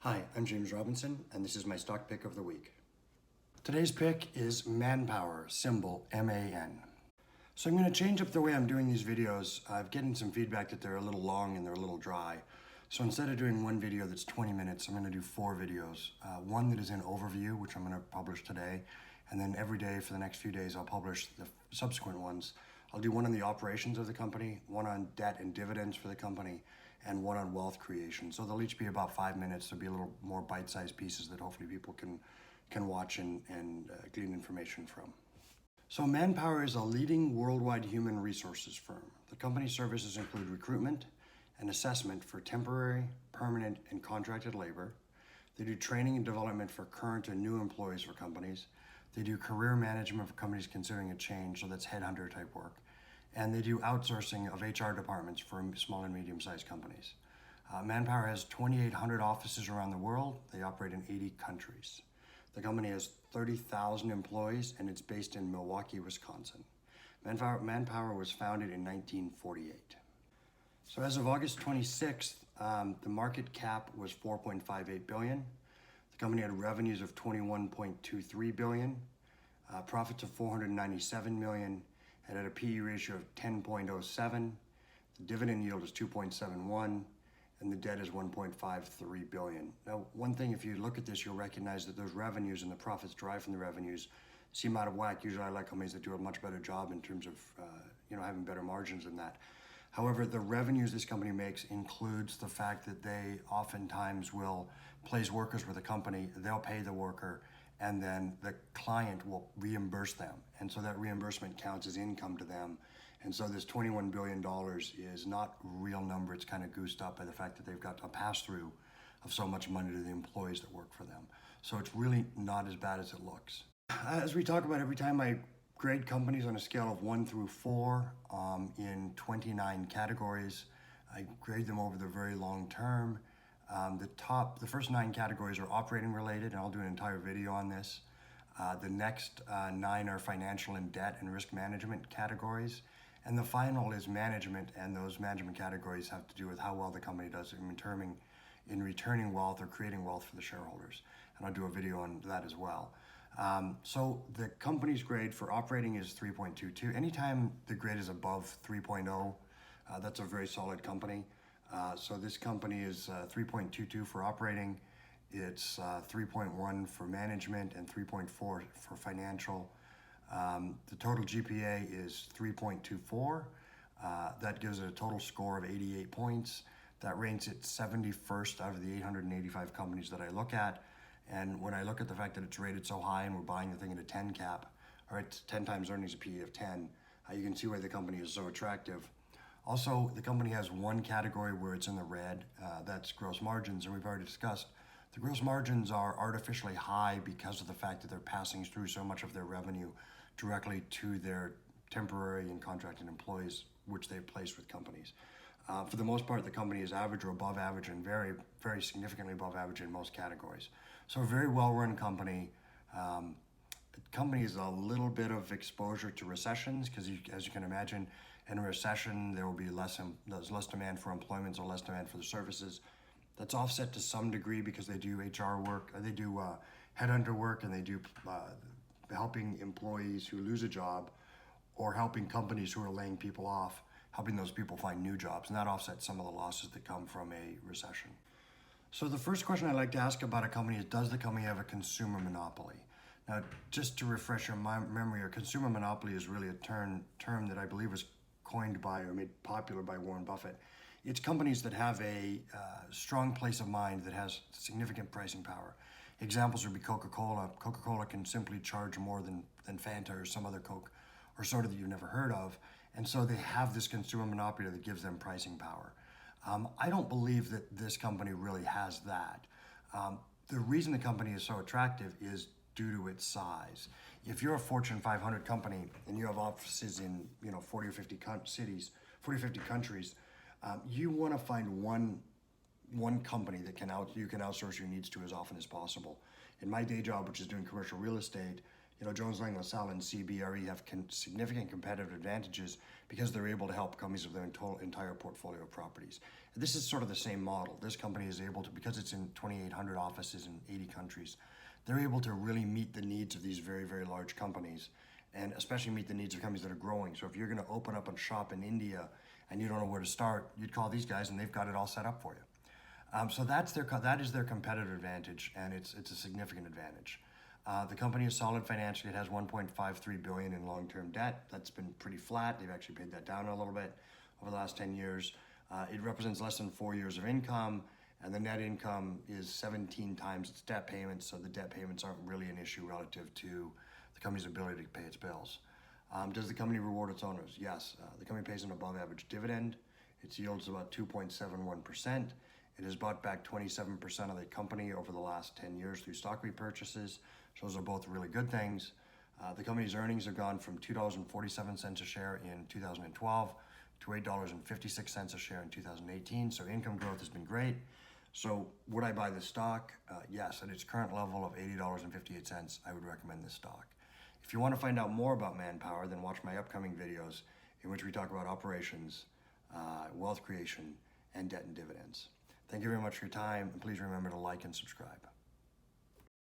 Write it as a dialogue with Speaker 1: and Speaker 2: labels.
Speaker 1: Hi, I'm James Robinson, and this is my stock pick of the week. Today's pick is Manpower, symbol MAN. So I'm going to change up the way I'm doing these videos. I've gotten some feedback that they're a little long and they're a little dry. So instead of doing one video that's 20 minutes, I'm going to do 4 videos. One that is an overview, which I'm going to publish today. And then every day for the next few days, I'll publish the subsequent ones. I'll do one on the operations of the company, one on debt and dividends for the company, and one on wealth creation. So they'll each be about 5 minutes. There'll be a little more bite-sized pieces that hopefully people can watch and glean information from. So Manpower is a leading worldwide human resources firm. The company's services include recruitment and assessment for temporary, permanent, and contracted labor. They do training and development for current and new employees for companies. They do career management for companies considering a change, so that's headhunter type work. And they do outsourcing of HR departments for small and medium-sized companies. Manpower has 2,800 offices around the world. They operate in 80 countries. The company has 30,000 employees, and it's based in Milwaukee, Wisconsin. Manpower was founded in 1948. So as of August 26th, the market cap was $4.58 billion. The company had revenues of $21.23 billion, profits of $497 million, and had a PE ratio of 10.07. The dividend yield is 2.71, and the debt is $1.53 billion. Now, one thing, if you look at this, you'll recognize that those revenues and the profits derived from the revenues seem out of whack. Usually I like companies that do a much better job in terms of having better margins than that. However, the revenues this company makes includes the fact that they oftentimes will place workers with a company, they'll pay the worker, and then the client will reimburse them. And so that reimbursement counts as income to them. And so this $21 billion is not a real number. It's kind of goosed up by the fact that they've got a pass-through of so much money to the employees that work for them. So it's really not as bad as it looks. As we talk about every time, I grade companies on a scale of 1 through 4 in 29 categories. I grade them over the very long term. The first 9 categories are operating related, and I'll do an entire video on this. The next 9 are financial and debt and risk management categories. And the final is management, and those management categories have to do with how well the company does in returning wealth or creating wealth for the shareholders. And I'll do a video on that as well. So the company's grade for operating is 3.22. Anytime the grade is above 3.0, that's a very solid company. So this company is 3.22 for operating. It's 3.1 for management and 3.4 for financial. The total GPA is 3.24. That gives it a total score of 88 points. That ranks it 71st out of the 885 companies that I look at. And when I look at the fact that it's rated so high and we're buying the thing at a 10 cap, or at 10 times earnings, a PE of 10, you can see why the company is so attractive. Also, the company has one category where it's in the red, that's gross margins, and we've already discussed the gross margins are artificially high because of the fact that they're passing through so much of their revenue directly to their temporary and contracted employees, which they've placed with companies. For the most part, the company is average or above average and very, very significantly above average in most categories. So a very well-run company. The company has a little bit of exposure to recessions because, as you can imagine, in a recession, there will be there's less demand for employment or less demand for the services. That's offset to some degree because they do HR work, they do headhunter work, and they do helping employees who lose a job or helping companies who are laying people off, helping those people find new jobs, and that offsets some of the losses that come from a recession. So the first question I'd like to ask about a company is, does the company have a consumer monopoly? Now, just to refresh your memory, a consumer monopoly is really a term that I believe was coined by or made popular by Warren Buffett. It's companies that have a strong place of mind that has significant pricing power. Examples would be Coca-Cola. Coca-Cola can simply charge more than Fanta or some other Coke or soda that you've never heard of. And so they have this consumer monopoly that gives them pricing power. I don't believe that this company really has that. The reason the company is so attractive is due to its size. If you're a Fortune 500 company and you have offices in 40 or 50 cities, 40 or 50 countries, you want to find one company that you can outsource your needs to as often as possible. In my day job, which is doing commercial real estate, Jones Lang LaSalle and CBRE have significant competitive advantages because they're able to help companies with their entire portfolio of properties. This is sort of the same model. This company is able to, because it's in 2,800 offices in 80 countries, they're able to really meet the needs of these very, very large companies, and especially meet the needs of companies that are growing. So if you're going to open up a shop in India and you don't know where to start, you'd call these guys and they've got it all set up for you. So that is their competitive advantage, and it's a significant advantage. The company is solid financially. It has $1.53 billion in long-term debt. That's been pretty flat. They've actually paid that down a little bit over the last 10 years. It represents less than 4 years of income, and the net income is 17 times its debt payments, so the debt payments aren't really an issue relative to the company's ability to pay its bills. Does the company reward its owners? Yes. The company pays an above-average dividend. Its yield is about 2.71%. It has bought back 27% of the company over the last 10 years through stock repurchases. So those are both really good things. The company's earnings have gone from $2.47 a share in 2012 to $8.56 a share in 2018. So income growth has been great. So would I buy this stock? Yes, at its current level of $80.58, I would recommend this stock. If you want to find out more about Manpower, then watch my upcoming videos in which we talk about operations, wealth creation, and debt and dividends. Thank you very much for your time, and please remember to like and subscribe.